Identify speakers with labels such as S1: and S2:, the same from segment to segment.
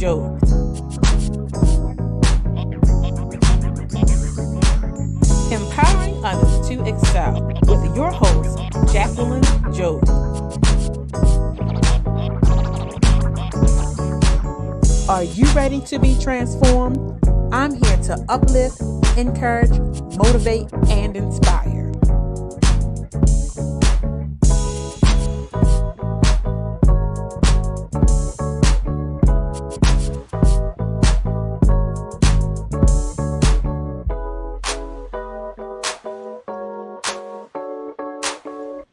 S1: Jobes. Empowering others to excel with your host, Jacqueline Jobes. Are you ready to be transformed? I'm here to uplift, encourage, motivate, and inspire.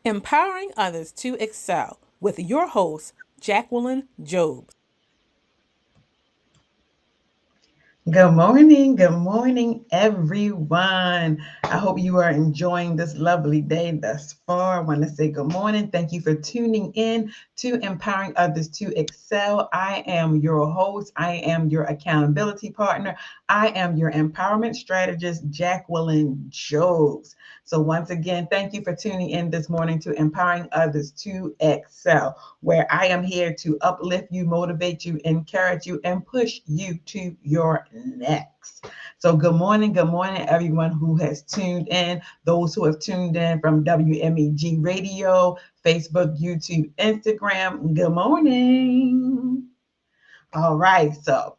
S1: Empowering others to excel with your host, Jacqueline Jobes.
S2: Good morning, everyone. I hope you are enjoying this lovely day thus far. I want to say good morning. Thank you for tuning in to Empowering Others to Excel. I am your host. I am your accountability partner. I am your empowerment strategist, Jacqueline Jobes. So once again, thank you for tuning in this morning to Empowering Others to Excel, where I am here to uplift you, motivate you, encourage you, and push you to your next. So good morning, everyone who has tuned in, those who have tuned in from WMEG Radio, Facebook, YouTube, Instagram. Good morning. All right, so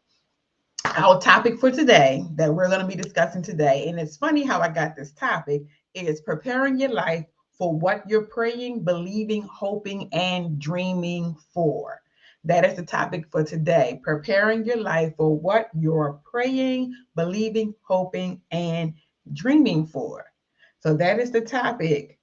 S2: our topic for today that we're going to be discussing today, and it's funny how I got this topic, is preparing your life for what you're praying, believing, hoping, and dreaming for. That is the topic for today. Preparing your life for what you're praying, believing, hoping, and dreaming for. So that is the topic.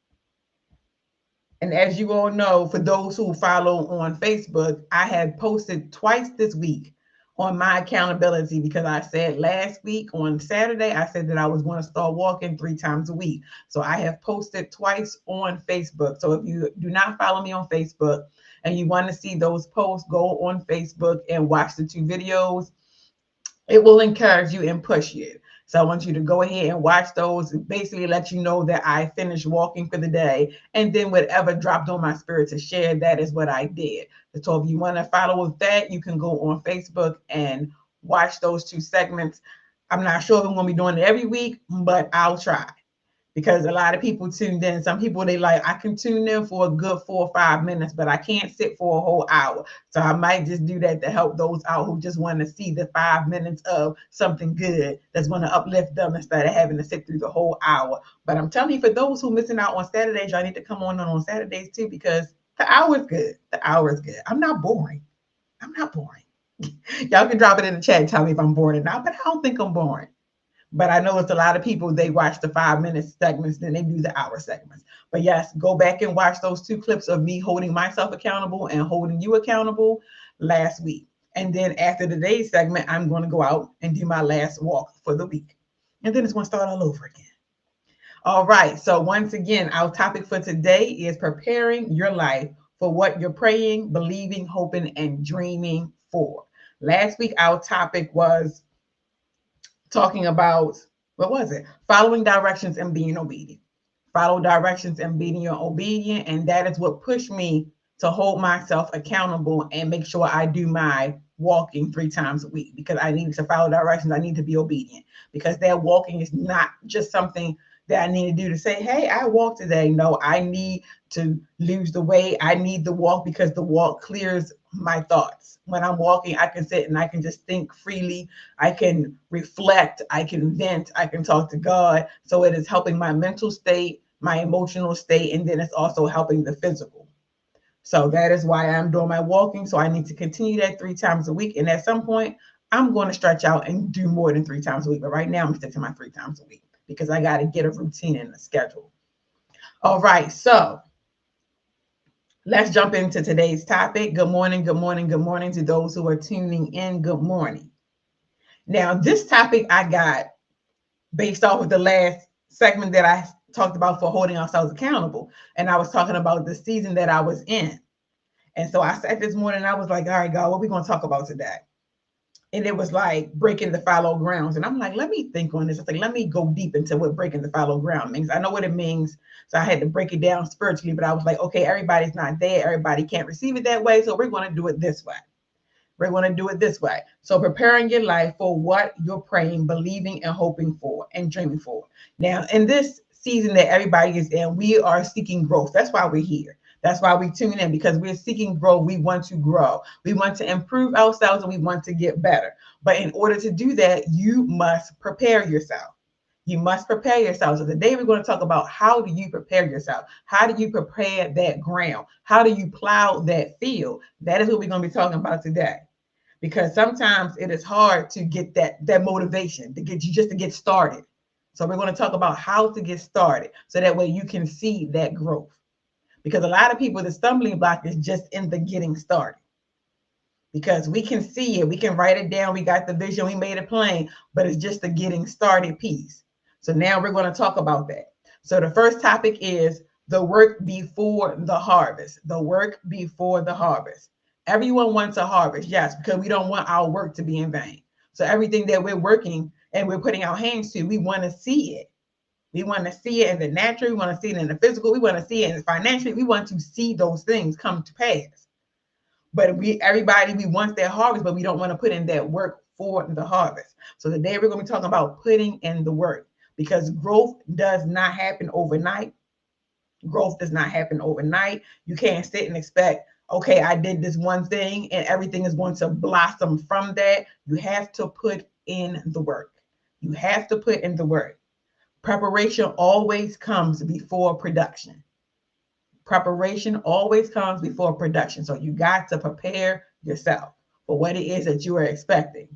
S2: And as you all know, for those who follow on Facebook, I had posted twice this week on my accountability, because I said last week on Saturday, I said that I was going to start walking 3 times a week. So I have posted twice on Facebook. So if you do not follow me on Facebook and you want to see those posts, go on Facebook and watch the 2 videos. It will encourage you and push you. So I want you to go ahead and watch those, and basically let you know that I finished walking for the day. And then whatever dropped on my spirit to share, that is what I did. So if you want to follow with that, you can go on Facebook and watch those 2 segments. I'm not sure if I'm going to be doing it every week, but I'll try. Because a lot of people tuned in. Some people, they like, I can tune in for a good 4 or 5 minutes, but I can't sit for a whole hour. So I might just do that to help those out who just want to see the 5 minutes of something good that's going to uplift them instead of having to sit through the whole hour. But I'm telling you, for those who are missing out on Saturdays, y'all need to come on Saturdays too, because the hour is good. The hour is good. I'm not boring. Y'all can drop it in the chat and tell me if I'm boring or not, but I don't think I'm boring. But I know it's a lot of people, they watch the 5-minute segments, then they do the hour segments. But yes, go back and watch those 2 clips of me holding myself accountable and holding you accountable last week. And then after today's segment, I'm going to go out and do my last walk for the week. And then it's going to start all over again. All right. So once again, our topic for today is preparing your life for what you're praying, believing, hoping, and dreaming for. Last week, our topic was talking about, what was it? Following directions and being obedient. Follow directions and being obedient. And that is what pushed me to hold myself accountable and make sure I do my walking 3 times a week, because I need to follow directions. I need to be obedient, because that walking is not just something that I need to do to say, hey, I walked today. No, I need to lose the weight. I need the walk because the walk clears my thoughts. When I'm walking, I can sit and I can just think freely. I can reflect. I can vent. I can talk to God. So it is helping my mental state, my emotional state, and then it's also helping the physical. So that is why I'm doing my walking. So I need to continue that 3 times a week. And at some point, I'm going to stretch out and do more than 3 times a week. But right now, I'm sticking to my 3 times a week, because I got to get a routine and a schedule. All right, so let's jump into today's topic. Good morning to those who are tuning in. Good morning. Now, this topic I got based off of the last segment that I talked about for holding ourselves accountable. And I was talking about the season that I was in. And so I sat this morning and I was like, all right, God, what are we going to talk about today? And it was like breaking the fallow grounds. And I'm like, let me think on this. I was like, let me go deep into what breaking the fallow ground means. I know what it means. So I had to break it down spiritually, but I was like, okay, everybody's not there. Everybody can't receive it that way. So we're going to do it this way. We're going to do it this way. So preparing your life for what you're praying, believing, and hoping for and dreaming for. Now, in this season that everybody is in, we are seeking growth. That's why we're here. That's why we tune in, because we're seeking growth. We want to grow. We want to improve ourselves, and we want to get better. But in order to do that, you must prepare yourself. You must prepare yourself. So today we're going to talk about, how do you prepare yourself? How do you prepare that ground? How do you plow that field? That is what we're going to be talking about today. Because sometimes it is hard to get that motivation to get you just to get started. So we're going to talk about how to get started, so that way you can see that growth. Because a lot of people, the stumbling block is just in the getting started. Because we can see it, we can write it down, we got the vision, we made it plain, but it's just the getting started piece. So now we're going to talk about that. So the first topic is the work before the harvest. The work before the harvest. Everyone wants a harvest, yes, because we don't want our work to be in vain. So everything that we're working and we're putting our hands to, we want to see it. We want to see it in the natural. We want to see it in the physical. We want to see it in the financial. We want to see those things come to pass. But everybody wants their harvest, but we don't want to put in that work for the harvest. So today we're going to be talking about putting in the work, because growth does not happen overnight. Growth does not happen overnight. You can't sit and expect, okay, I did this one thing and everything is going to blossom from that. You have to put in the work. You have to put in the work. Preparation always comes before production. Preparation always comes before production. So you got to prepare yourself for what it is that you are expecting.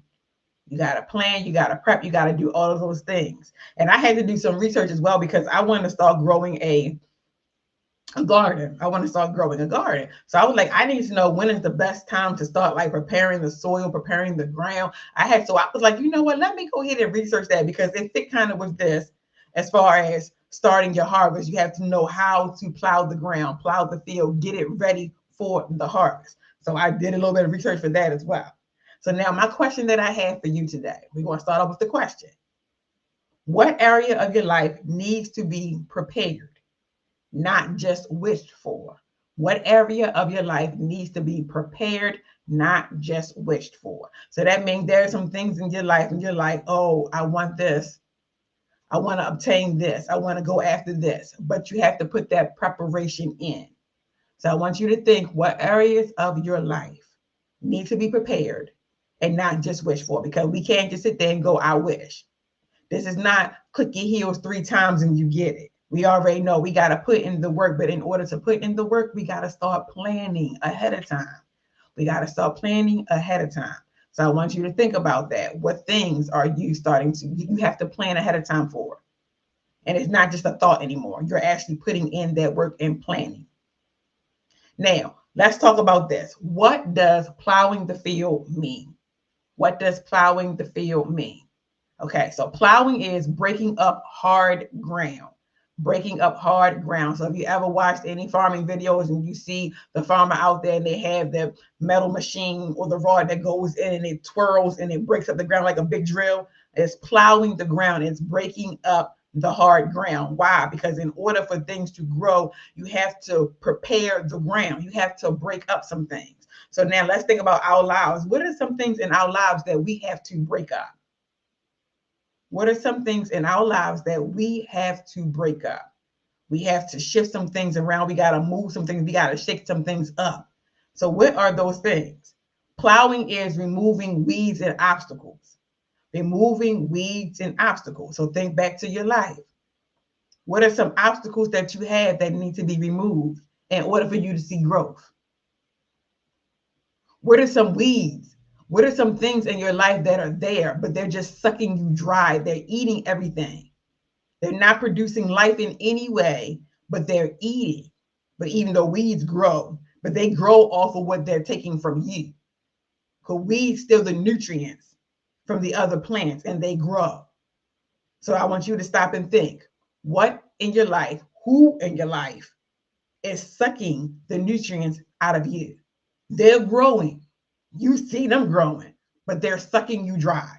S2: You got to plan, you got to prep, you got to do all of those things. And I had to do some research as well, because I wanted to start growing a garden. I want to start growing a garden. So I was like, I need to know when is the best time to start like preparing the soil, preparing the ground. I was like, you know what, let me go ahead and research that, because it fit kind of with this. As far as starting your harvest, you have to know how to plow the ground, plow the field, get it ready for the harvest. So I did a little bit of research for that as well. So now my question that I have for you today, we're going to start off with the question. What area of your life needs to be prepared, not just wished for? What area of your life needs to be prepared, not just wished for? So that means there are some things in your life and you're like, oh, I want this. I want to obtain this. I want to go after this. But you have to put that preparation in. So I want you to think, what areas of your life need to be prepared and not just wish for? Because we can't just sit there and go, I wish. This is not click your heels 3 times and you get it. We already know we got to put in the work. But in order to put in the work, we got to start planning ahead of time. We got to start planning ahead of time. So I want you to think about that. What things are you you have to plan ahead of time for? And it's not just a thought anymore. You're actually putting in that work and planning. Now, let's talk about this. What does plowing the field mean? What does plowing the field mean? Okay, so plowing is breaking up hard ground. Breaking up hard ground. So if you ever watched any farming videos and you see the farmer out there and they have the metal machine or the rod that goes in and it twirls and it breaks up the ground like a big drill, it's plowing the ground. It's breaking up the hard ground. Why? Because in order for things to grow, you have to prepare the ground. You have to break up some things. So now let's think about our lives. What are some things in our lives that we have to break up? What are some things in our lives that we have to break up? We have to shift some things around. We got to move some things. We got to shake some things up. So what are those things? Plowing is removing weeds and obstacles. Removing weeds and obstacles. So think back to your life. What are some obstacles that you have that need to be removed in order for you to see growth? What are some weeds? What are some things in your life that are there, but they're just sucking you dry? They're eating everything. They're not producing life in any way, but they're eating. But even though weeds grow, but they grow off of what they're taking from you. Because weeds steal the nutrients from the other plants and they grow. So I want you to stop and think, what in your life, who in your life is sucking the nutrients out of you? They're growing. You see them growing, but they're sucking you dry.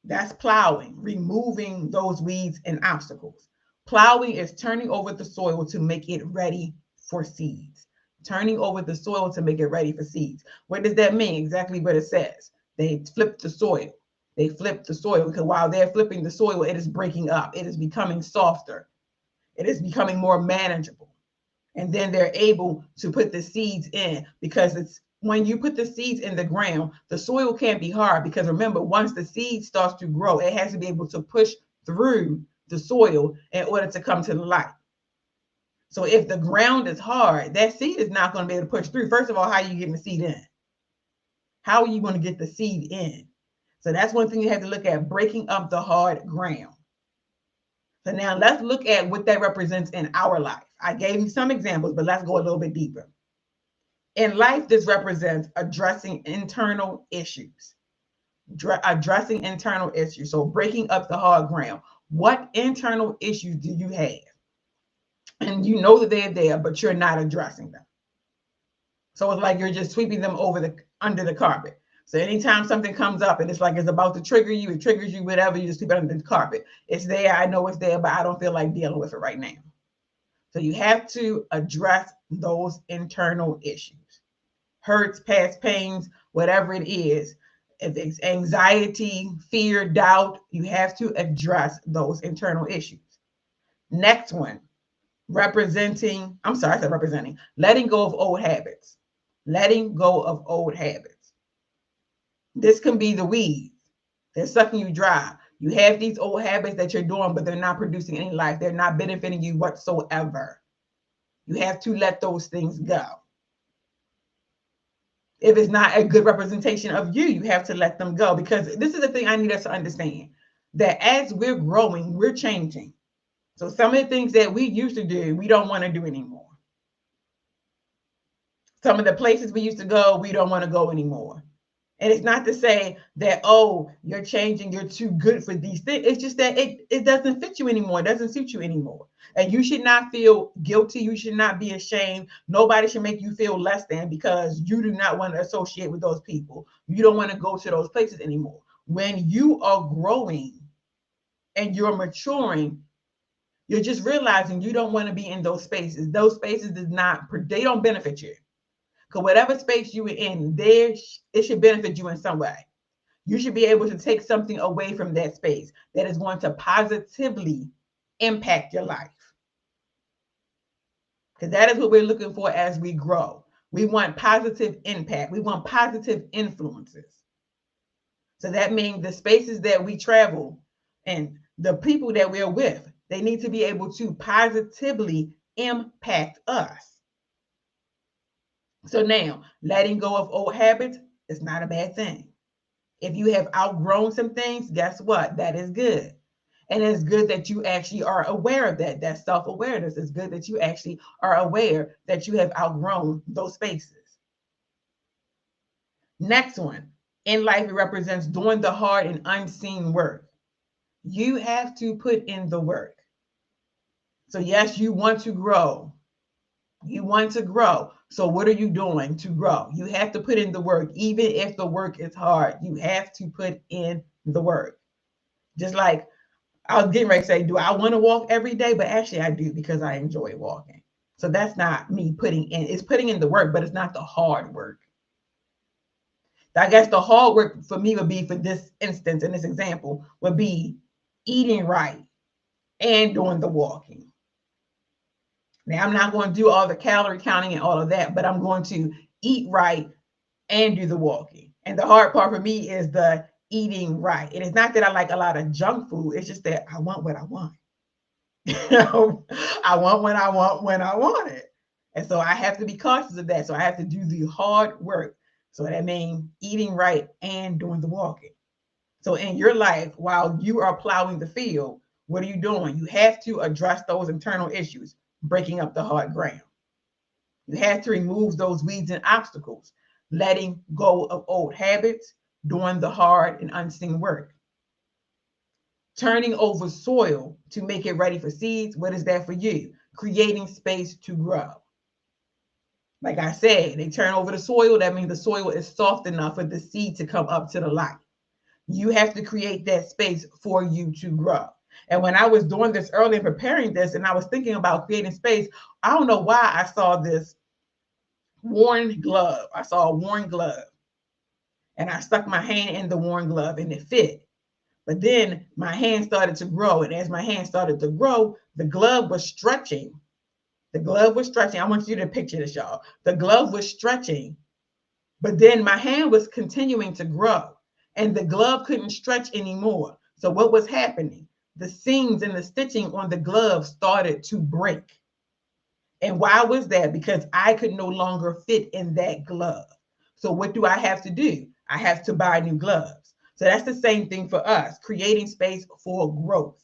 S2: That's plowing, removing those weeds and obstacles. Plowing is turning over the soil to make it ready for seeds. turning over the soil to make it ready for seeds. What does that mean? Exactly what it says. They flip the soil. They flip the soil because while they're flipping the soil, it is breaking up. It is becoming softer. It is becoming more manageable. And then they're able to put the seeds in, because it's when you put the seeds in the ground, the soil can't be hard, because remember, once the seed starts to grow, it has to be able to push through the soil in order to come to the light. So if the ground is hard, that seed is not going to be able to push through. First of all, how are you getting the seed in? How are you going to get the seed in? So that's one thing you have to look at, breaking up the hard ground. So now let's look at what that represents in our life. I gave you some examples, but let's go a little bit deeper. In life, this represents addressing internal issues. Addressing internal issues. So breaking up the hard ground. What internal issues do you have? And you know that they're there, but you're not addressing them. So it's like you're just sweeping them under the carpet. So anytime something comes up and it's like it's about to trigger you, it triggers you, whatever, you just sweep it under the carpet. It's there, I know it's there, but I don't feel like dealing with it right now. So you have to address those internal issues. Hurts, past pains, whatever it is. If it's anxiety, fear, doubt, you have to address those internal issues. Next one, letting go of old habits. Letting go of old habits. This can be the weeds. They're sucking you dry. You have these old habits that you're doing, but they're not producing any life. They're not benefiting you whatsoever. You have to let those things go. If it's not a good representation of you, you have to let them go, because this is the thing I need us to understand, that as we're growing, we're changing. So some of the things that we used to do, we don't want to do anymore. Some of the places we used to go, we don't want to go anymore. And it's not to say that, oh, you're changing, you're too good for these things. It's just that it doesn't fit you anymore. It doesn't suit you anymore. And you should not feel guilty. You should not be ashamed. Nobody should make you feel less than because you do not want to associate with those people. You don't want to go to those places anymore. When you are growing and you're maturing, you're just realizing you don't want to be in those spaces. Those spaces they don't benefit you. Because whatever space you were in, it should benefit you in some way. You should be able to take something away from that space that is going to positively impact your life. Because that is what we're looking for as we grow. We want positive impact. We want positive influences. So that means the spaces that we travel and the people that we're with, they need to be able to positively impact us. So now, letting go of old habits is not a bad thing. If you have outgrown some things, guess what? That is good. And it's good that you actually are aware of that. That self-awareness is good, that you actually are aware that you have outgrown those spaces. Next one, in life, it represents doing the hard and unseen work. You have to put in the work. So yes, you want to grow. You want to grow. So what are you doing to grow? You have to put in the work. Even if the work is hard, you have to put in the work. Just like I was getting ready to say, do I want to walk every day? But actually I do, because I enjoy walking. So that's not me putting in. It's putting in the work, but it's not the hard work. I guess the hard work for me would be, for this instance, in this example, would be eating right and doing the walking. Now, I'm not going to do all the calorie counting and all of that, but I'm going to eat right and do the walking. And the hard part for me is the eating right. And it's not that I like a lot of junk food. It's just that I want what I want. I want what I want when I want it. And so I have to be cautious of that. So I have to do the hard work. So that means eating right and doing the walking. So in your life, while you are plowing the field, what are you doing? You have to address those internal issues, breaking up the hard ground. You have to remove those weeds and obstacles, letting go of old habits, doing the hard and unseen work. Turning over soil to make it ready for seeds. What is that for you? Creating space to grow. Like I said, they turn over the soil. That means the soil is soft enough for the seed to come up to the light. You have to create that space for you to grow. And when I was doing this early and preparing this, and I was thinking about creating space, I don't know why I saw this worn glove. I saw a worn glove. And I stuck my hand in the worn glove and it fit. But then my hand started to grow. And as my hand started to grow, the glove was stretching. The glove was stretching. I want you to picture this, y'all. The glove was stretching. But then my hand was continuing to grow. And the glove couldn't stretch anymore. So what was happening? The seams and the stitching on the glove started to break. And why was that? Because I could no longer fit in that glove. So what do I have to do? I have to buy new gloves. So that's the same thing for us, creating space for growth.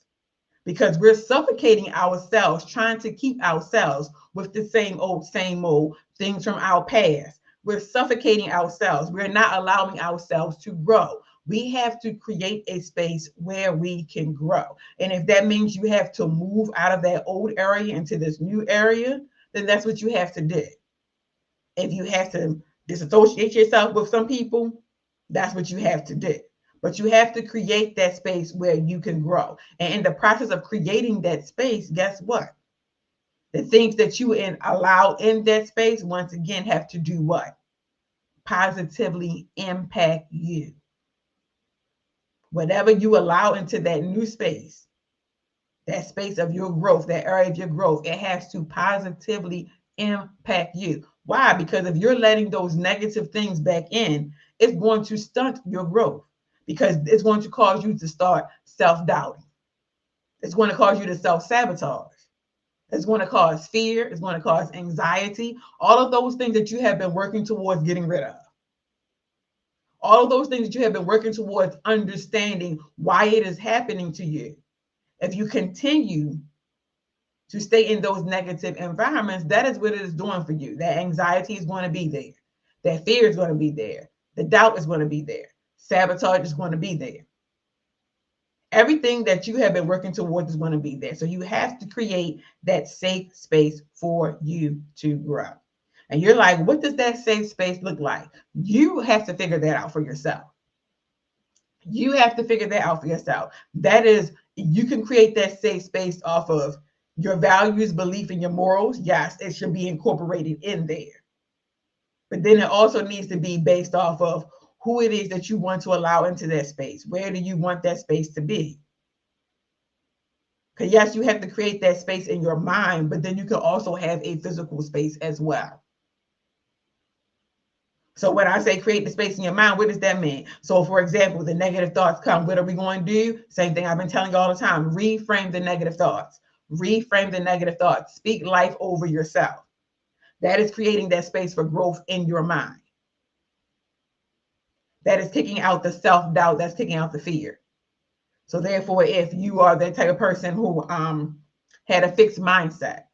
S2: Because we're suffocating ourselves, trying to keep ourselves with the same old things from our past. We're suffocating ourselves. We're not allowing ourselves to grow. We have to create a space where we can grow. And if that means you have to move out of that old area into this new area, then that's what you have to do. If you have to disassociate yourself with some people, that's what you have to do. But you have to create that space where you can grow. And in the process of creating that space, guess what? The things that you allow in that space, once again, have to do what? Positively impact you. Whatever you allow into that new space, that space of your growth, that area of your growth, it has to positively impact you. Why? Because if you're letting those negative things back in, it's going to stunt your growth because it's going to cause you to start self-doubting. It's going to cause you to self-sabotage. It's going to cause fear. It's going to cause anxiety. All of those things that you have been working towards getting rid of. All of those things that you have been working towards understanding why it is happening to you. If you continue to stay in those negative environments, that is what it is doing for you. That anxiety is going to be there. That fear is going to be there. The doubt is going to be there. Sabotage is going to be there. Everything that you have been working towards is going to be there. So you have to create that safe space for you to grow. And you're like, what does that safe space look like? You have to figure that out for yourself. You have to figure that out for yourself. That is, you can create that safe space off of your values, belief, and your morals. Yes, it should be incorporated in there. But then it also needs to be based off of who it is that you want to allow into that space. Where do you want that space to be? Because yes, you have to create that space in your mind, but then you can also have a physical space as well. So when I say create the space in your mind, what does that mean? So for example, the negative thoughts come. What are we going to do? Same thing I've been telling you all the time. Reframe the negative thoughts. Reframe the negative thoughts. Speak life over yourself. That is creating that space for growth in your mind. That is taking out the self-doubt. That's taking out the fear. So therefore, if you are that type of person who had a fixed mindset,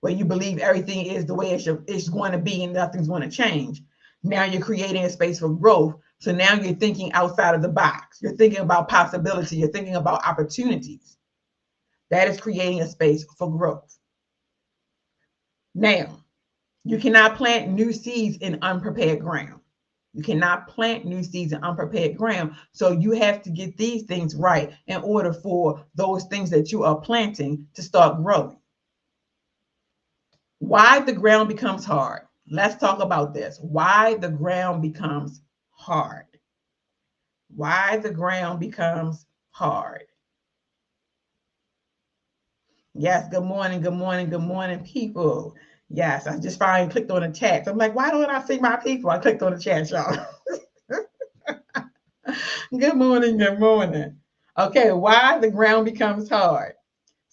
S2: where you believe everything is the way it's going to be and nothing's going to change, now you're creating a space for growth. So now you're thinking outside of the box. You're thinking about possibility. You're thinking about opportunities. That is creating a space for growth. Now, you cannot plant new seeds in unprepared ground. You cannot plant new seeds in unprepared ground. So you have to get these things right in order for those things that you are planting to start growing. Why the ground becomes hard. Let's talk about this. Why the ground becomes hard. Why the ground becomes hard. Yes, good morning, good morning, good morning, people. Yes, I just finally clicked on the chat. So I'm like, why don't I see my people? I clicked on the chat, y'all. Good morning, good morning. Okay, why the ground becomes hard.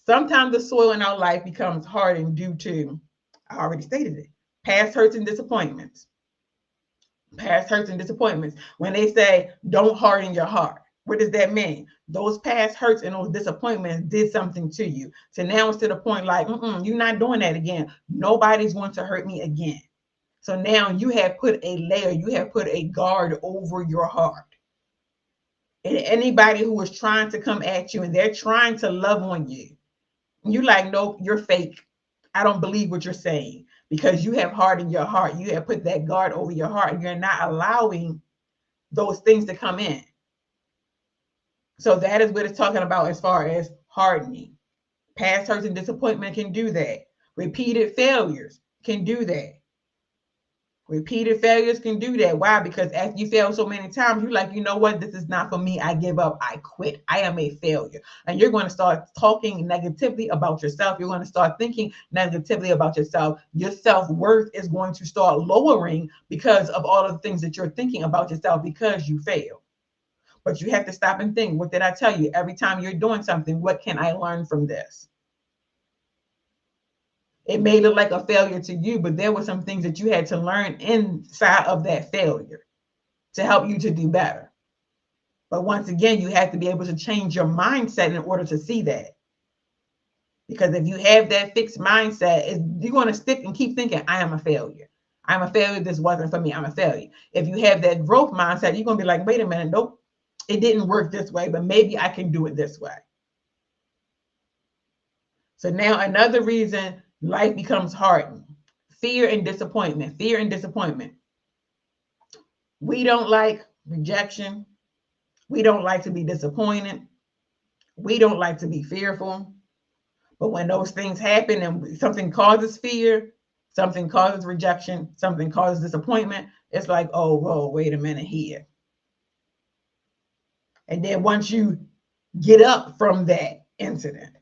S2: Sometimes the soil in our life becomes hardened due to, I already stated it, past hurts and disappointments. Past hurts and disappointments. When they say, don't harden your heart, what does that mean? Those past hurts and those disappointments did something to you. So now it's to the point like, you're not doing that again. Nobody's going to hurt me again. So now you have put a layer, you have put a guard over your heart. And anybody who is trying to come at you and they're trying to love on you, you're like, nope, you're fake. I don't believe what you're saying, because you have hardened your heart. You have put that guard over your heart. You're not allowing those things to come in. So that is what it's talking about as far as hardening. Past hurts and disappointment can do that. Repeated failures can do that. Repeated failures can do that. Why? Because after you fail so many times, you're like, you know what? This is not for me. I give up. I quit. I am a failure. And you're going to start talking negatively about yourself. You're going to start thinking negatively about yourself. Your self-worth is going to start lowering because of all of the things that you're thinking about yourself because you failed. But you have to stop and think, what did I tell you? Every time you're doing something, what can I learn from this? It may look like a failure to you, but there were some things that you had to learn inside of that failure to help you to do better. But once again, you have to be able to change your mindset in order to see that. Because if you have that fixed mindset, you're going to stick and keep thinking, I am a failure. I'm a failure. This wasn't for me. I'm a failure. If you have that growth mindset, you're going to be like, wait a minute. Nope, it didn't work this way, but maybe I can do it this way. So now another reason life becomes hardened. Fear and disappointment. Fear and disappointment. We don't like rejection. We don't like to be disappointed. We don't like to be fearful. But when those things happen and something causes fear, something causes rejection, something causes disappointment, it's like, oh, whoa, wait a minute here. And then once you get up from that incident,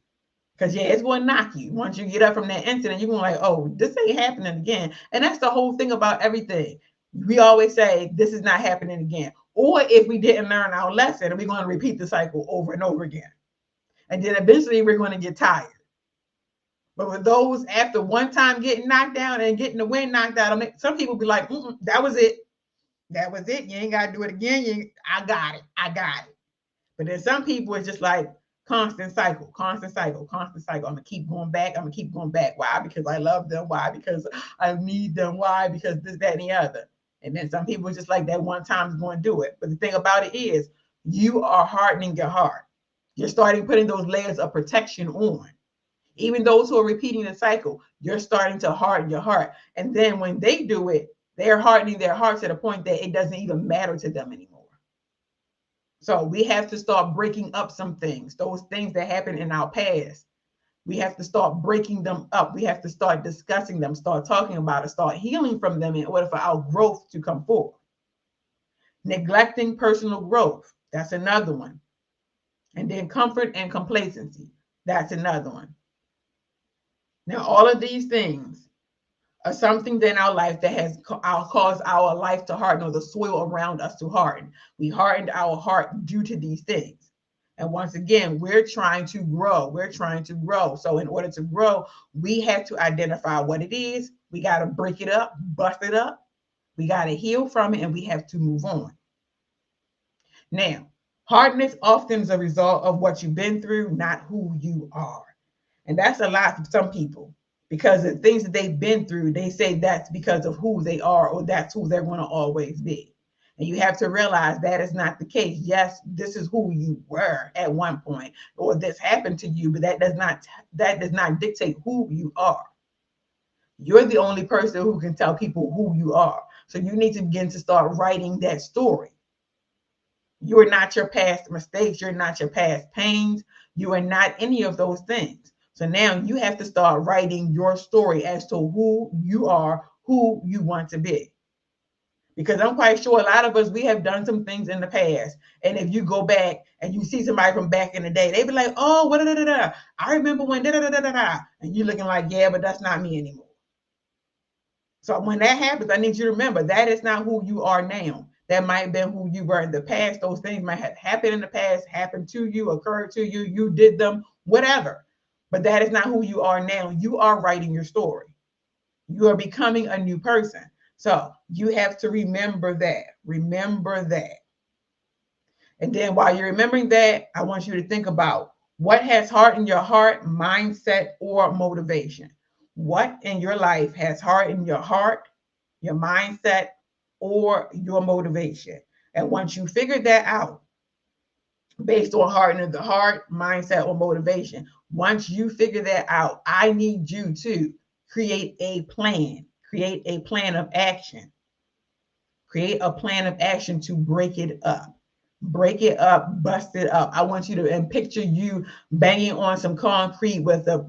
S2: because yeah, it's going to knock you. Once you get up from that incident, you're going to like, oh, this ain't happening again. And that's the whole thing about everything. We always say, this is not happening again. Or if we didn't learn our lesson, we're going to repeat the cycle over and over again. And then eventually we're going to get tired. But with those, after one time getting knocked down and getting the wind knocked out of it, some people be like, that was it. That was it. You ain't got to do it again. I got it. I got it. But then some people it's just like constant cycle, constant cycle, constant cycle. I'm going to keep going back. I'm going to keep going back. Why? Because I love them. Why? Because I need them. Why? Because this, that, and the other. And then some people just like that one time is going to do it. But the thing about it is you are hardening your heart. You're starting putting those layers of protection on. Even those who are repeating the cycle, you're starting to harden your heart. And then when they do it, they're hardening their heart to the point that it doesn't even matter to them anymore. So we have to start breaking up some things, those things that happened in our past. We have to start breaking them up. We have to start discussing them, start talking about it, start healing from them in order for our growth to come forward. Neglecting personal growth, that's another one. And then comfort and complacency, that's another one. Now, all of these things are something in our life that has caused our life to harden, or the soil around us to harden. We hardened our heart due to these things. And once again, we're trying to grow. We're trying to grow. So in order to grow, we have to identify what it is. We got to break it up, bust it up. We got to heal from it, and we have to move on. Now, hardness often is a result of what you've been through, not who you are. And that's a lot for some people, because the things that they've been through, they say that's because of who they are, or that's who they're going to always be. And you have to realize that is not the case. Yes, this is who you were at one point, or this happened to you, but that does not dictate who you are. You're the only person who can tell people who you are. So you need to begin to start writing that story. You are not your past mistakes. You're not your past pains. You are not any of those things. So now you have to start writing your story as to who you are, who you want to be. Because I'm quite sure a lot of us, we have done some things in the past. And if you go back and you see somebody from back in the day, they be like, oh, what da da da. I remember when da da da da da. And you're looking like, yeah, but that's not me anymore. So when that happens, I need you to remember that is not who you are now. That might have been who you were in the past. Those things might have happened in the past, happened to you, occurred to you, you did them, whatever. But that is not who you are now. You are writing your story. You are becoming a new person. So you have to remember that. Remember that. And then while you're remembering that, I want you to think about what has hardened your heart, mindset, or motivation. What in your life has hardened your heart, your mindset, or your motivation? And once you figure that out, based on hardening the heart, mindset, or motivation, once you figure that out, I need you to create a plan. Create a plan of action. Create a plan of action to break it up. Break it up, bust it up. I want you to and picture you banging on some concrete with a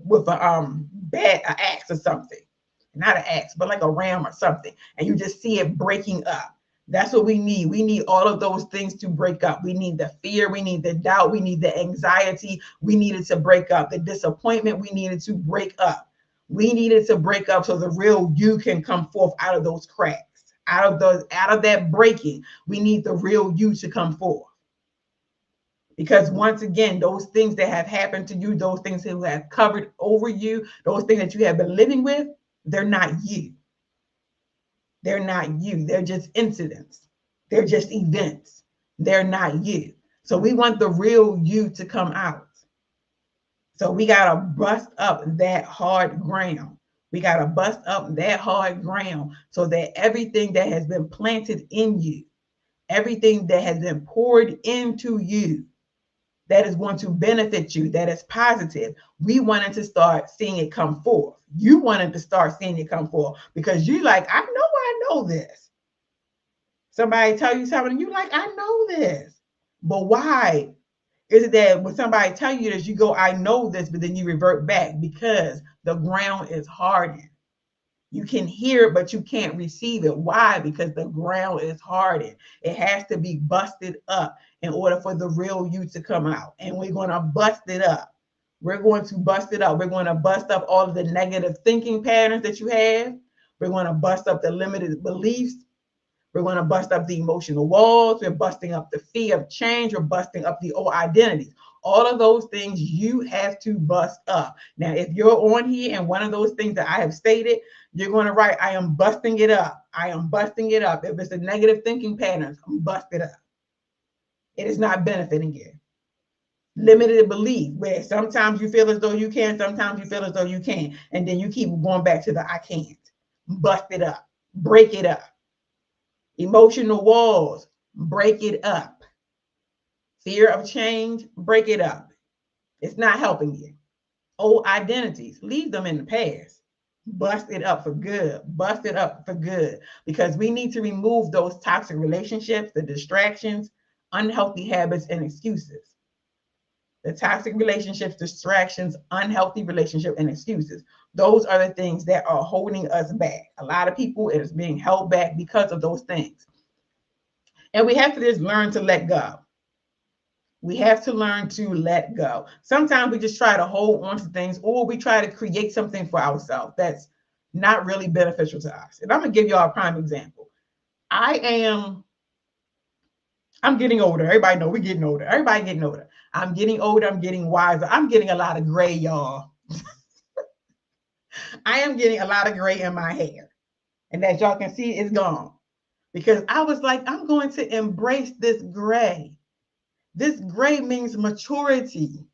S2: axe or something. not an axe, but like a ram or something, and you just see it breaking up. That's what we need. We need all of those things to break up. We need the fear. We need the doubt. We need the anxiety. We need it to break up. The disappointment, we need it to break up. We need it to break up so the real you can come forth out of those cracks, out of that breaking. We need the real you to come forth. Because once again, those things that have happened to you, those things that have covered over you, those things that you have been living with, they're not you. They're not you. They're just incidents. They're just events. They're not you. So we want the real you to come out. So we got to bust up that hard ground. We got to bust up that hard ground so that everything that has been planted in you, everything that has been poured into you, that is going to benefit you, that is positive. We wanted to start seeing it come forth. You wanted to start seeing it come forth because you like, I know this. Somebody tell you something, you like, I know this. But why is it that when somebody tell you this, you go, I know this, but then you revert back because the ground is hardened. You can hear it, but you can't receive it. Why? Because the ground is hardened. It has to be busted up in order for the real you to come out. And we're going to bust it up. We're going to bust it up. We're going to bust up all of the negative thinking patterns that you have. We're going to bust up the limited beliefs. We're going to bust up the emotional walls. We're busting up the fear of change. We're busting up the old identities. All of those things you have to bust up. Now, if you're on here and one of those things that I have stated, you're going to write, I am busting it up. I am busting it up. If it's a negative thinking patterns, I'm busting it up. It is not benefiting you. Limited belief, where sometimes you feel as though you can, sometimes you feel as though you can't. And then you keep going back to the I can't. Bust it up. Break it up. Emotional walls, break it up. Fear of change, break it up. It's not helping you. Old identities, leave them in the past. Bust it up for good. Bust it up for good. Because we need to remove those toxic relationships, the distractions, unhealthy habits, and excuses. The toxic relationships, distractions, unhealthy relationship, and excuses. Those are the things that are holding us back. A lot of people, it is being held back because of those things. And we have to just learn to let go. We have to learn to let go. Sometimes we just try to hold on to things, or we try to create something for ourselves that's not really beneficial to us. And I'm going to give y'all a prime example. I'm getting older. Everybody know we're getting older. Everybody getting older. I'm getting older. I'm getting wiser. I'm getting a lot of gray, y'all. I am getting a lot of gray in my hair. And as y'all can see, it's gone. Because I was like, I'm going to embrace this gray. This gray means maturity.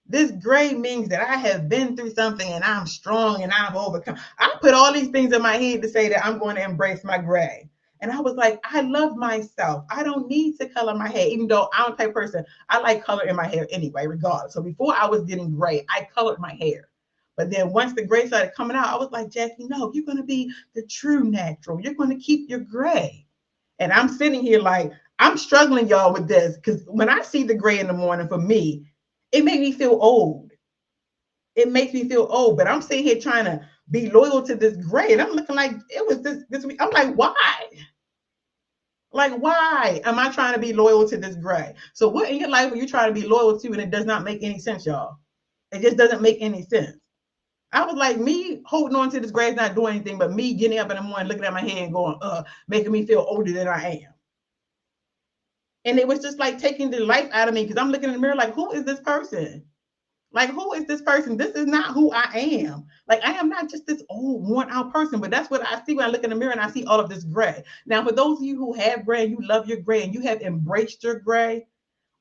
S2: This gray means that I have been through something and I'm strong and I've overcome. I put all these things in my head to say that I'm going to embrace my gray. And I was like, I love myself. I don't need to color my hair, even though I'm a type of person, I like color in my hair anyway, regardless. So before I was getting gray, I colored my hair. But then once the gray started coming out, I was like, Jackie, no, you're going to be the true natural. You're going to keep your gray. And I'm sitting here like, I'm struggling, y'all, with this, because when I see the gray in the morning, for me, it makes me feel old. It makes me feel old, but I'm sitting here trying to be loyal to this gray, and I'm looking like it was this week. I'm like, why? Like, why am I trying to be loyal to this gray? So what in your life are you trying to be loyal to, and it does not make any sense, y'all? It just doesn't make any sense. I was like, me holding on to this gray is not doing anything but me getting up in the morning, looking at my hair and going, making me feel older than I am. And it was just like taking the life out of me, because I'm looking in the mirror like, who is this person? Like, who is this person? This is not who I am. Like, I am not just this old, worn out person, but that's what I see when I look in the mirror and I see all of this gray. Now, for those of you who have gray and you love your gray and you have embraced your gray,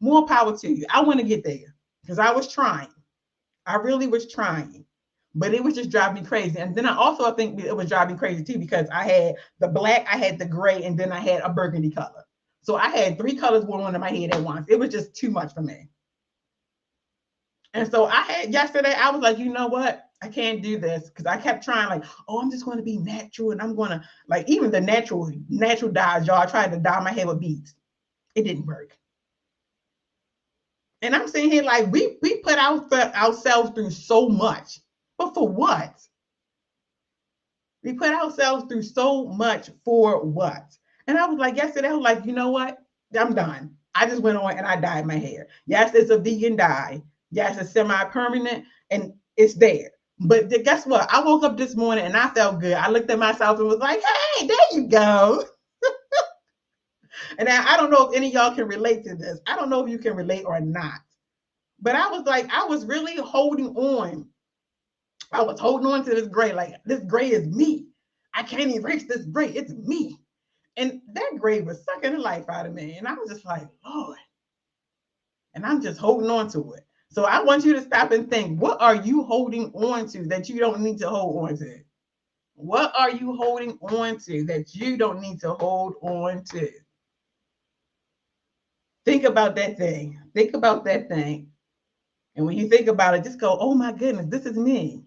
S2: more power to you. I want to get there because I was trying. I really was trying, but it was just driving me crazy. And then I think it was driving me crazy too, because I had the black, I had the gray, and then I had a burgundy color. So I had 3 colors going on in my head at once. It was just too much for me. And so yesterday, I was like, you know what? I can't do this, because I kept trying like, oh, I'm just going to be natural. And I'm going to, like, even the natural dyes, y'all, I tried to dye my hair with beads. It didn't work. And I'm sitting here like, we put ourselves through so much, but for what? We put ourselves through so much for what? And I was like, yesterday, I was like, you know what? I'm done. I just went on and I dyed my hair. Yes, it's a vegan dye. Yes, it's semi-permanent and it's there. But guess what? I woke up this morning and I felt good. I looked at myself and was like, hey, there you go. And I don't know if any of y'all can relate to this. I don't know if you can relate or not. But I was like, I was really holding on. I was holding on to this gray. Like, this gray is me. I can't erase this gray. It's me. And that gray was sucking the life out of me. And I was just like, Lord. And I'm just holding on to it. So I want you to stop and think, what are you holding on to that you don't need to hold on to? What are you holding on to that you don't need to hold on to? Think about that thing. Think about that thing. And when you think about it, just go, oh my goodness, this is me.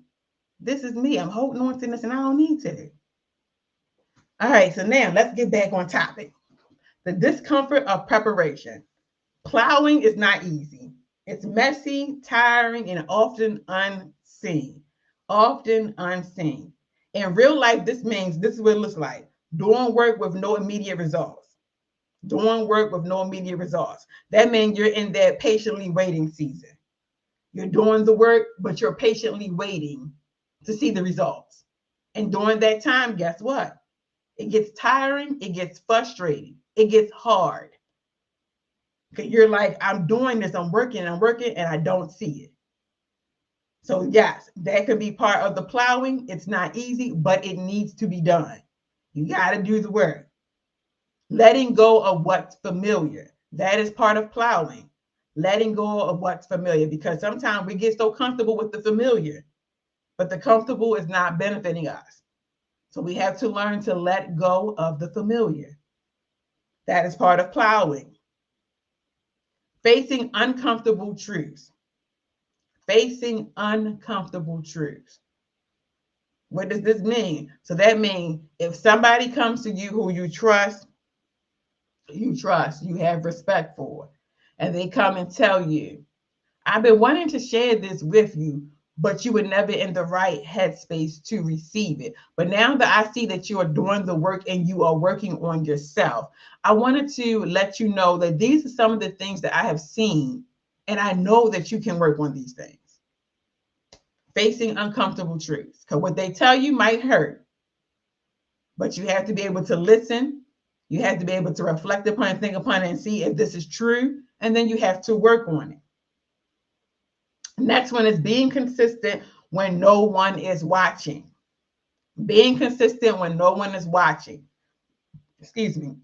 S2: This is me. I'm holding on to this and I don't need to. All right, so now let's get back on topic. The discomfort of preparation. Plowing is not easy. It's messy, tiring, and often unseen. Often unseen. In real life, this means this is what it looks like. Doing work with no immediate results. Doing work with no immediate results. That means you're in that patiently waiting season. You're doing the work, but you're patiently waiting to see the results. And during that time, guess what? It gets tiring, it gets frustrating, it gets hard. Okay, you're like, I'm doing this, I'm working, and I don't see it. So yes, that could be part of the plowing. It's not easy, but it needs to be done. You got to do the work. Letting go of what's familiar. That is part of plowing. Letting go of what's familiar, because sometimes we get so comfortable with the familiar, but the comfortable is not benefiting us. So we have to learn to let go of the familiar. That is part of plowing. Facing uncomfortable truths. Facing uncomfortable truths. What does this mean? So that means if somebody comes to you who you trust, you have respect for, and they come and tell you, I've been wanting to share this with you, but you were never in the right headspace to receive it. But now that I see that you are doing the work and you are working on yourself, I wanted to let you know that these are some of the things that I have seen, and I know that you can work on these things. Facing uncomfortable truths, because what they tell you might hurt, but you have to be able to listen. You have to be able to reflect upon it, think upon it, and see if this is true, and then you have to work on it. Next one is being consistent when no one is watching. Being consistent when no one is watching. Excuse me.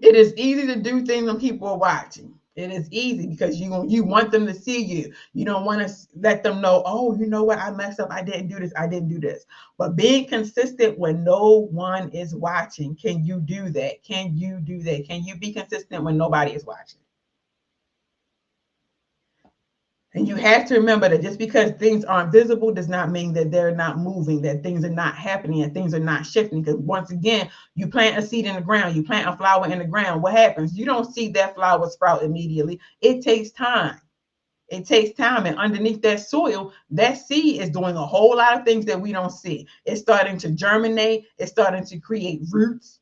S2: It is easy to do things when people are watching. It is easy because you want them to see you. You don't want to let them know, oh, you know what? I messed up. I didn't do this. I didn't do this. But being consistent when no one is watching. Can you do that? Can you do that? Can you be consistent when nobody is watching? And you have to remember that just because things aren't visible does not mean that they're not moving, that things are not happening, and things are not shifting. Because once again, you plant a seed in the ground, you plant a flower in the ground. What happens? You don't see that flower sprout immediately. It takes time. It takes time. And underneath that soil, that seed is doing a whole lot of things that we don't see. It's starting to germinate. It's starting to create roots.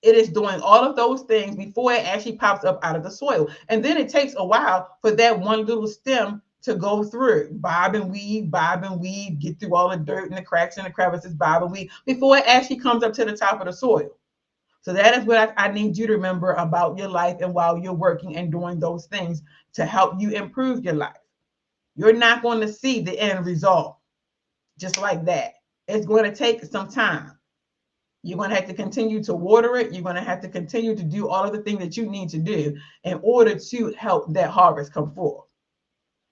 S2: It is doing all of those things before it actually pops up out of the soil. And then it takes a while for that one little stem to go through, bob and weave, get through all the dirt and the cracks and the crevices, bob and weave, before it actually comes up to the top of the soil. So that is what I need you to remember about your life and while you're working and doing those things to help you improve your life. You're not going to see the end result just like that. It's going to take some time. You're going to have to continue to water it. You're going to have to continue to do all of the things that you need to do in order to help that harvest come forth.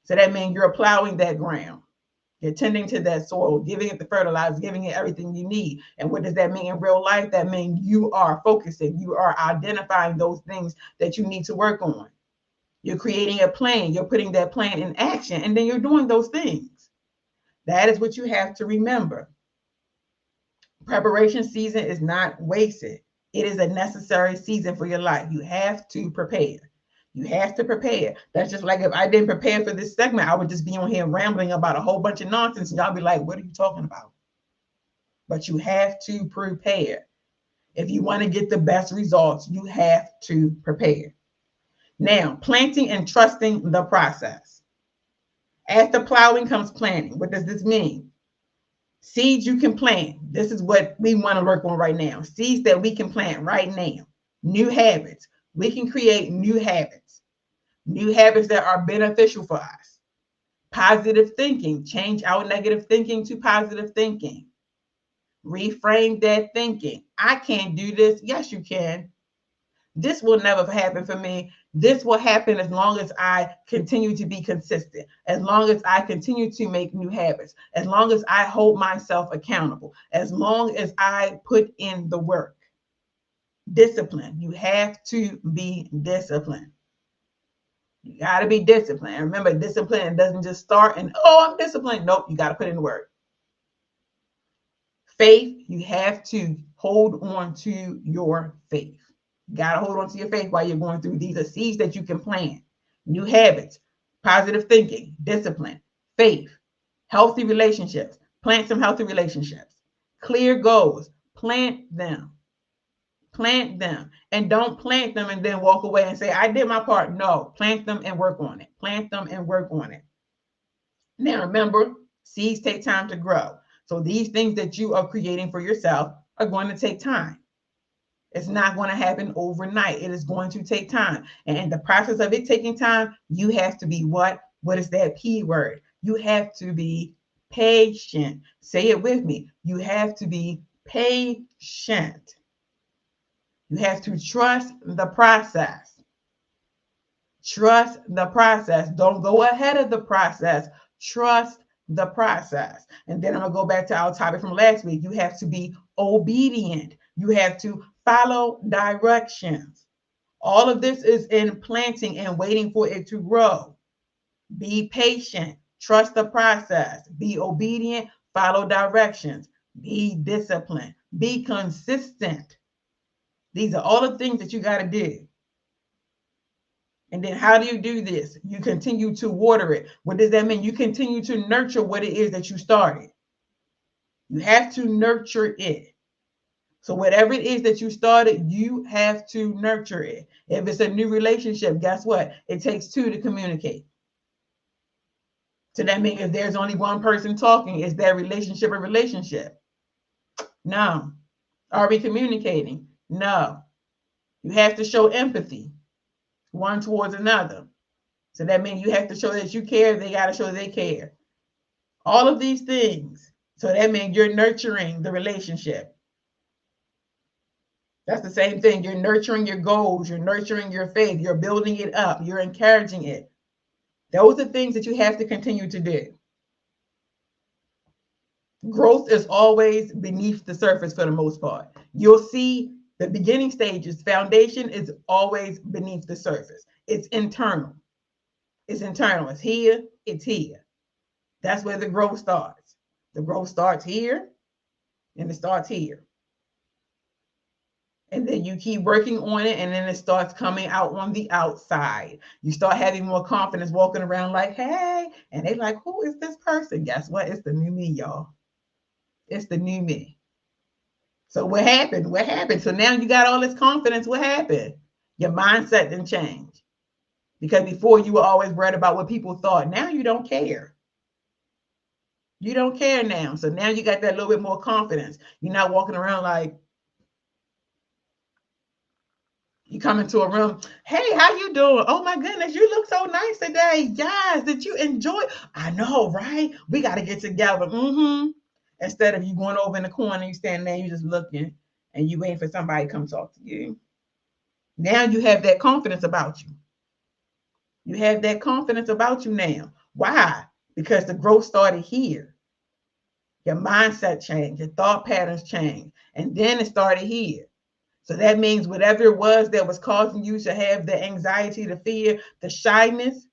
S2: So that means you're plowing that ground. You're tending to that soil, giving it the fertilizer, giving it everything you need. And what does that mean in real life? That means you are focusing. You are identifying those things that you need to work on. You're creating a plan. You're putting that plan in action, and then you're doing those things. That is what you have to remember. Preparation season is not wasted. It is a necessary season for your life. You have to prepare. You have to prepare. That's just like if I didn't prepare for this segment, I would just be on here rambling about a whole bunch of nonsense, and y'all be like, what are you talking about? but you have to prepare. If you want to get the best results, you have to prepare. Now, planting and trusting the process. After plowing comes planting. What does this mean? Seeds you can plant. This is what we want to work on right now. Seeds that we can plant right now. New habits. We can create new habits. New habits that are beneficial for us. Positive thinking. Change our negative thinking to positive thinking. Reframe that thinking. I can't do this. Yes, you can. This will never happen for me. This will happen as long as I continue to be consistent, as long as I continue to make new habits, as long as I hold myself accountable, as long as I put in the work. Discipline. You have to be disciplined. You got to be disciplined. Remember, discipline doesn't just start and, oh, I'm disciplined. Nope, you got to put in the work. Faith, you have to hold on to your faith. You got to hold on to your faith while you're going through. These are seeds that you can plant. New habits, positive thinking, discipline, faith, healthy relationships. Plant some healthy relationships. Clear goals. Plant them. Plant them. And don't plant them and then walk away and say, I did my part. No, plant them and work on it. Plant them and work on it. Now, remember, seeds take time to grow. So these things that you are creating for yourself are going to take time. It's not going to happen overnight. It is going to take time. And in the process of it taking time, you have to be what? What is that P word? You have to be patient. Say it with me. You have to be patient. You have to trust the process. Trust the process. Don't go ahead of the process. Trust the process. And then I'm going to go back to our topic from last week. You have to be obedient. You have to follow directions. All of this is in planting and waiting for it to grow. Be patient. Trust the process. Be obedient. Follow directions. Be disciplined. Be consistent. These are all the things that you got to do. And then how do you do this? You continue to water it. What does that mean? You continue to nurture what it is that you started. You have to nurture it. So whatever it is that you started, you have to nurture it. If it's a new relationship, guess what? It takes two to communicate. So that means if there's only one person talking, is that relationship a relationship? No. Are we communicating? No. You have to show empathy one towards another. So that means you have to show that you care. They got to show they care. All of these things. So that means you're nurturing the relationship. That's the same thing. You're nurturing your goals. You're nurturing your faith. You're building it up. You're encouraging it. Those are things that you have to continue to do. Growth is always beneath the surface for the most part. You'll see the beginning stages. Foundation is always beneath the surface. It's internal. It's internal. It's here. It's here. That's where the growth starts. The growth starts here and it starts here. And then you keep working on it and then it starts coming out on the outside. You start having more confidence walking around like, hey, and they're like, who is this person? Guess what? It's the new me, y'all. It's the new me. So what happened? What happened? So now you got all this confidence. What happened? Your mindset didn't change. Because before you were always worried about what people thought. Now you don't care. You don't care now. So now you got that little bit more confidence. You're not walking around like, you come into a room, hey, how you doing? Oh my goodness, you look so nice today. Yes, did you enjoy? I know, right? We got to get together. Instead of you going over in the corner, you standing there, you just looking, and you waiting for somebody to come talk to you. Now you have that confidence about you. You have that confidence about you now. Why? Because the growth started here. Your mindset changed, your thought patterns changed, and then it started here. So that means whatever it was that was causing you to have the anxiety, the fear, the shyness,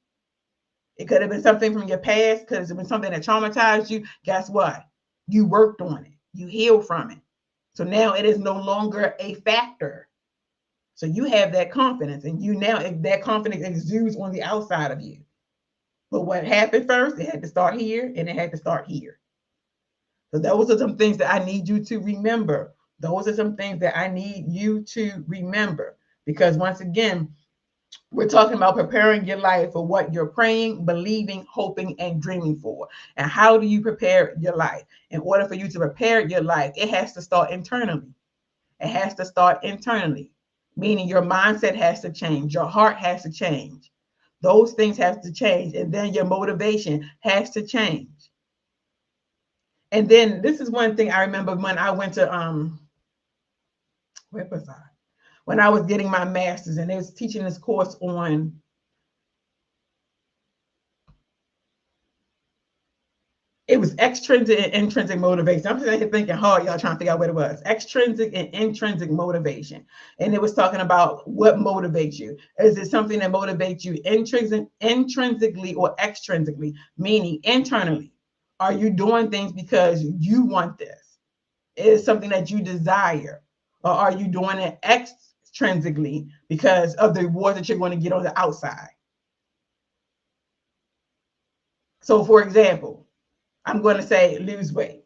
S2: it could have been something from your past, could have been something that traumatized you. Guess what? You worked on it. You healed from it. So now it is no longer a factor. So you have that confidence, and you now, that confidence exudes on the outside of you. But what happened first? It had to start here, and it had to start here. So those are some things that I need you to remember. Those are some things that I need you to remember. Because once again, we're talking about preparing your life for what you're praying, believing, hoping, and dreaming for. And how do you prepare your life? In order for you to prepare your life, it has to start internally. It has to start internally, meaning your mindset has to change, your heart has to change. Those things have to change, and then your motivation has to change. And then this is one thing I remember when I went to where was I? When I was getting my master's, and they was teaching this course on it was extrinsic and intrinsic motivation. I'm sitting here thinking hard, y'all trying to figure out what it was. Extrinsic and intrinsic motivation. And it was talking about what motivates you. Is it something that motivates you intrinsically or extrinsically, meaning internally? Are you doing things because you want this? Is it something that you desire? Or are you doing it extrinsically because of the reward that you're going to get on the outside? So for example, I'm going to say lose weight.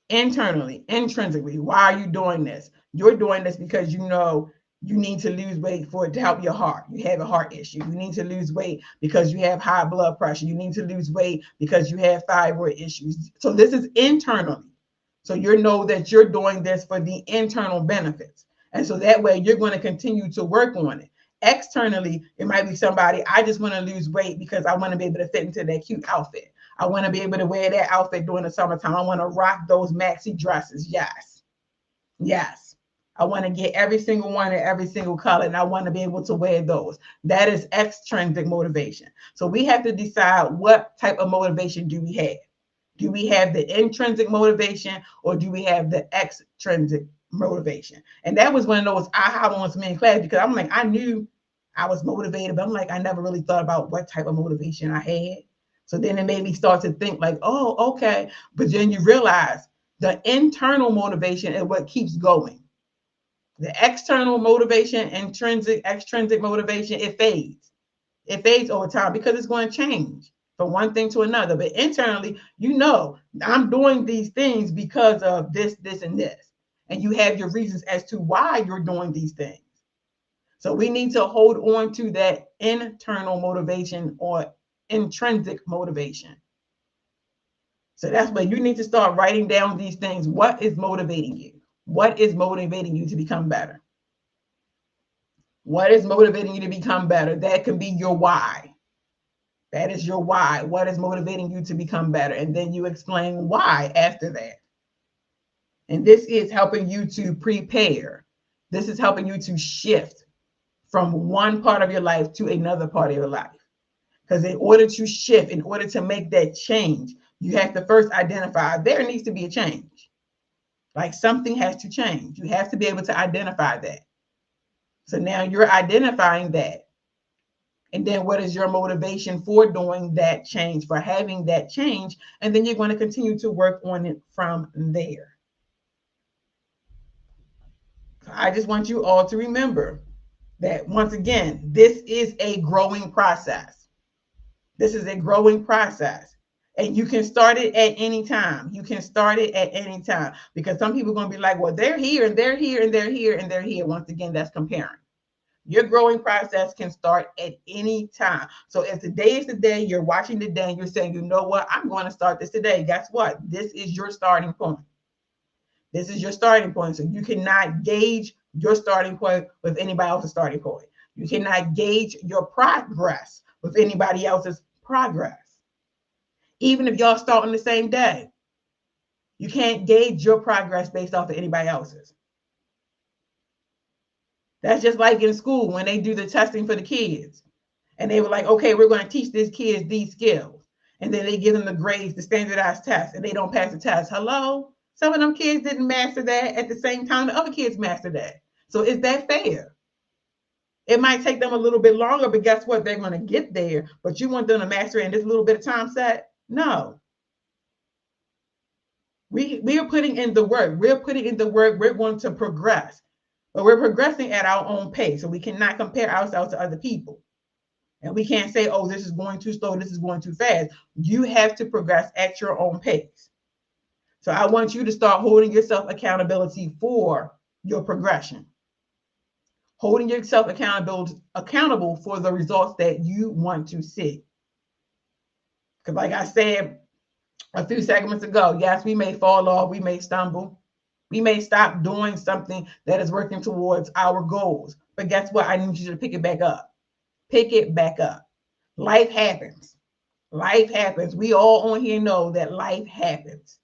S2: Internally, intrinsically, why are you doing this? You're doing this because you know you need to lose weight for it to help your heart. You have a heart issue. You need to lose weight because you have high blood pressure. You need to lose weight because you have thyroid issues. So this is internally. So you know that you're doing this for the internal benefits. And so that way you're going to continue to work on it. Externally, it might be somebody, I just want to lose weight because I want to be able to fit into that cute outfit. I want to be able to wear that outfit during the summertime. I want to rock those maxi dresses. Yes. Yes. I want to get every single one in every single color, and I want to be able to wear those. That is extrinsic motivation. So we have to decide what type of motivation do we have. Do we have the intrinsic motivation or do we have the extrinsic motivation? And that was one of those aha moments for me in class, because I'm like, I knew I was motivated, but I'm like, I never really thought about what type of motivation I had. So then it made me start to think like, oh, okay. But then you realize the internal motivation is what keeps going. The external motivation, extrinsic motivation, it fades. It fades over time because it's going to change from one thing to another. But internally, you know, I'm doing these things because of this, this, and this. And you have your reasons as to why you're doing these things. So we need to hold on to that internal motivation or intrinsic motivation. So that's where you need to start writing down these things. What is motivating you? What is motivating you to become better? What is motivating you to become better? That can be your why. That is your why. What is motivating you to become better? And then you explain why after that. And this is helping you to prepare. This is helping you to shift from one part of your life to another part of your life. Because in order to shift, in order to make that change, you have to first identify there needs to be a change. Like something has to change. You have to be able to identify that. So now you're identifying that. And then what is your motivation for doing that change, for having that change? And then you're going to continue to work on it from there. So I just want you all to remember that once again, this is a growing process. This is a growing process. And you can start it at any time. You can start it at any time, because some people are going to be like, well, they're here and they're here and they're here and they're here. Once again, that's comparing. Your growing process can start at any time. So if today is the day, you're watching the day and you're saying, you know what, I'm going to start this today. Guess what? This is your starting point. This is your starting point. So you cannot gauge your starting point with anybody else's starting point. You cannot gauge your progress with anybody else's progress. Even if y'all start on the same day, you can't gauge your progress based off of anybody else's. That's just like in school when they do the testing for the kids. And they were like, okay, we're going to teach these kids these skills. And then they give them the grades, the standardized test, and they don't pass the test. Hello? Some of them kids didn't master that at the same time the other kids mastered that. So is that fair? It might take them a little bit longer, but guess what? They're going to get there. But you want them to master it in this little bit of time set? No. We are putting in the work. We're putting in the work. We're going to progress. But we're progressing at our own pace. So we cannot compare ourselves to other people. And we can't say, oh, this is going too slow, this is going too fast. You have to progress at your own pace. So I want you to start holding yourself accountability for your progression. Holding yourself accountable for the results that you want to see. Because like I said a few segments ago, yes, we may fall off, we may stumble, we may stop doing something that is working towards our goals. But guess what? I need you to pick it back up. Pick it back up. Life happens. Life happens. We all on here know that life happens.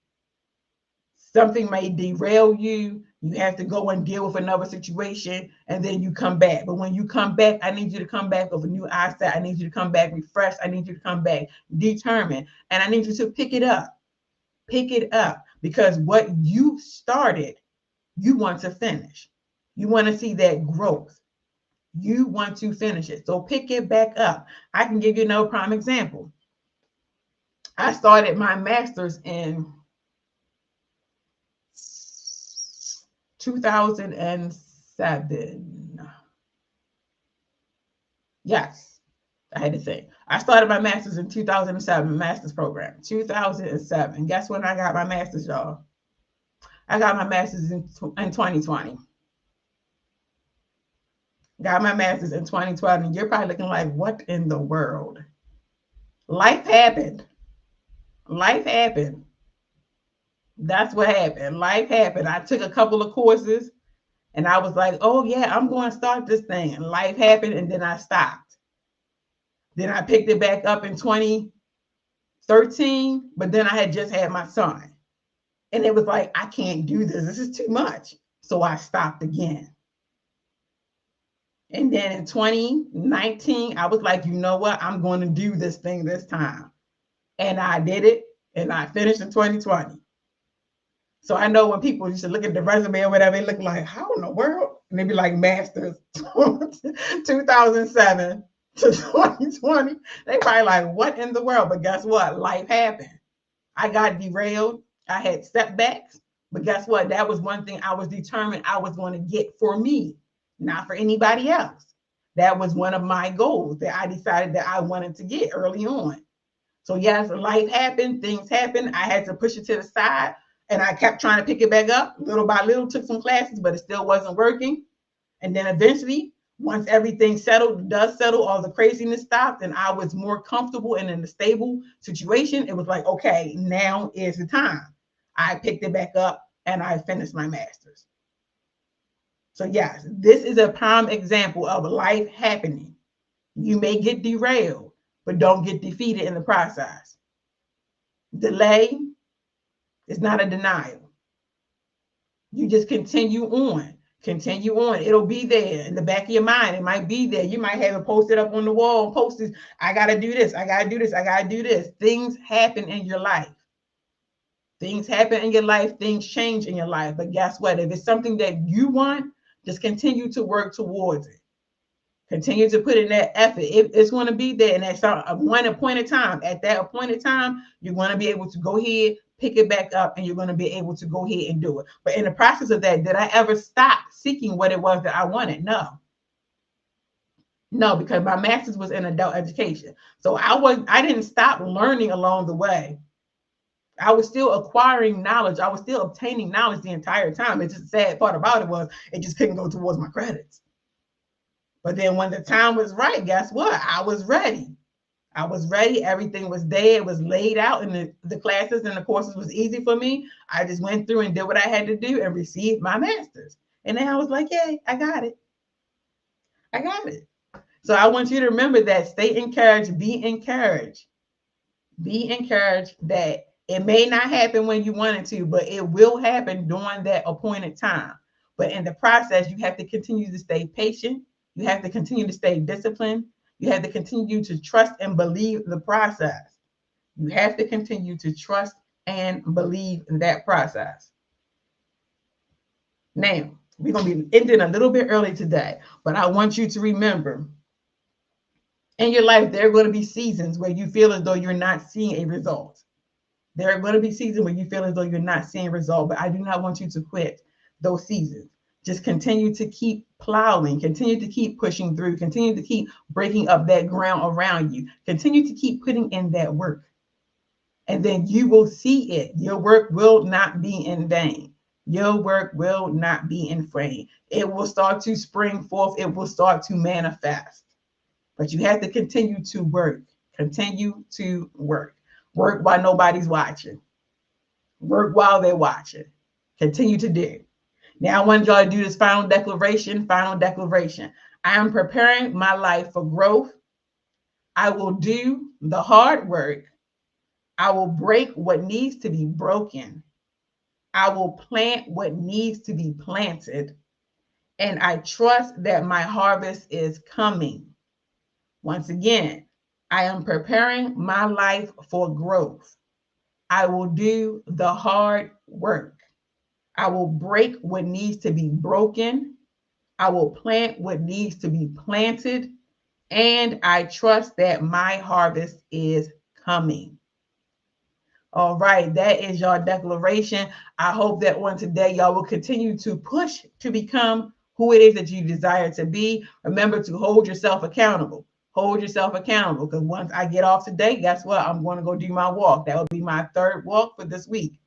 S2: Something may derail you. You have to go and deal with another situation, and then you come back. But when you come back, I need you to come back with a new eyesight. I need you to come back refreshed. I need you to come back determined. And I need you to pick it up. Pick it up. Because what you started, you want to finish. You want to see that growth. You want to finish it. So pick it back up. I can give you another prime example. I started my master's in 2007. Yes, I had to say. I started my master's in 2007, master's program, 2007. Guess when I got my master's, y'all? I got my master's in 2020. Got my master's in 2020. You're probably looking like, what in the world? Life happened. Life happened. That's what happened. Life happened. I took a couple of courses and I was like, oh yeah, I'm going to start this thing. And life happened and then I stopped. Then I picked it back up in 2013, but then I had just had my son. And it was like, I can't do this. This is too much. So I stopped again. And then in 2019, I was like, you know what? I'm going to do this thing this time. And I did it and I finished in 2020. So I know when people used to look at the resume or whatever, they look like, how in the world? And they'd be like, master's 2007 to 2020. They probably like, what in the world? But guess what? Life happened. I got derailed. I had setbacks. But guess what? That was one thing I was determined I was going to get for me, not for anybody else. That was one of my goals that I decided that I wanted to get early on. So yes, life happened. Things happened. I had to push it to the side. And I kept trying to pick it back up little by little, took some classes, but it still wasn't working. And then eventually, once everything settled, the dust settled, all the craziness stopped, and I was more comfortable and in a stable situation, it was like, okay, now is the time. I picked it back up and I finished my master's. So yes, this is a prime example of life happening. You may get derailed, but don't get defeated in the process. Delay is not a denial. You just continue on. Continue on. It'll be there in the back of your mind. It might be there. You might have it posted up on the wall, posters. I got to do this. I got to do this. I got to do this. Things happen in your life. Things happen in your life. Things change in your life. But guess what? If it's something that you want, just continue to work towards it. Continue to put in that effort. It's going to be there. And at one appointed time, at that appointed time, you're going to be able to go ahead, pick it back up, and you're going to be able to go ahead and do it. But in the process of that, did I ever stop seeking what it was that I wanted? No. No, because my master's was in adult education. So I didn't stop learning along the way. I was still acquiring knowledge. I was still obtaining knowledge the entire time. It's just the sad part about it was it just couldn't go towards my credits. But then when the time was right, guess what? I was ready. I was ready. Everything was there. It was laid out, and the classes and the courses was easy for me. I just went through and did what I had to do and received my master's. And then I was like, yay, I got it. I got it. So I want you to remember that. Stay encouraged. Be encouraged. Be encouraged that it may not happen when you want it to, but it will happen during that appointed time. But in the process, you have to continue to stay patient. You have to continue to stay disciplined. You have to continue to trust and believe the process. You have to continue to trust and believe in that process. Now, we're going to be ending a little bit early today, but I want you to remember in your life, there are going to be seasons where you feel as though you're not seeing a result. There are going to be seasons where you feel as though you're not seeing a result, but I do not want you to quit those seasons. Just continue to keep plowing, continue to keep pushing through, continue to keep breaking up that ground around you, continue to keep putting in that work. and then you will see it. Your work will not be in vain. Your work will not be in vain. It will start to spring forth. It will start to manifest. But you have to continue to work. Continue to work. Work while nobody's watching. Work while they're watching. Continue to do. Now I want y'all to do this final declaration. Final declaration. I am preparing my life for growth. I will do the hard work. I will break what needs to be broken. I will plant what needs to be planted. And I trust that my harvest is coming. Once again, I am preparing my life for growth. I will do the hard work. I will break what needs to be broken. I will plant what needs to be planted. And I trust that my harvest is coming. All right, that is your declaration. I hope that on today, y'all will continue to push to become who it is that you desire to be. Remember to hold yourself accountable. Hold yourself accountable, because once I get off today, guess what? I'm going to go do my walk. That will be my third walk for this week.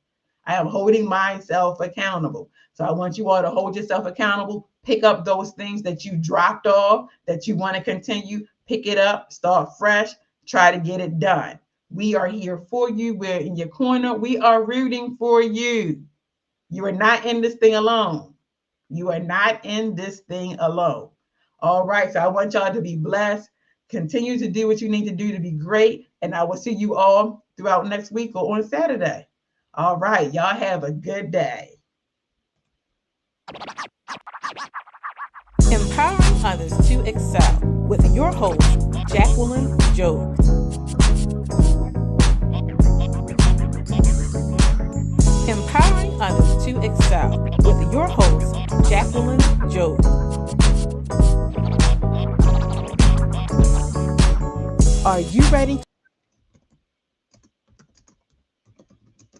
S2: I am holding myself accountable. So I want you all to hold yourself accountable. Pick up those things that you dropped off, that you want to continue. Pick it up, start fresh, try to get it done. We are here for you. We're in your corner. We are rooting for you. You are not in this thing alone. You are not in this thing alone. All right. So I want y'all to be blessed. Continue to do what you need to do to be great. And I will see you all throughout next week or on Saturday. All right. Y'all have a good day.
S1: Empowering others to excel with your host, Jacqueline Job. Empowering others to excel with your host, Jacqueline Job. Are you ready?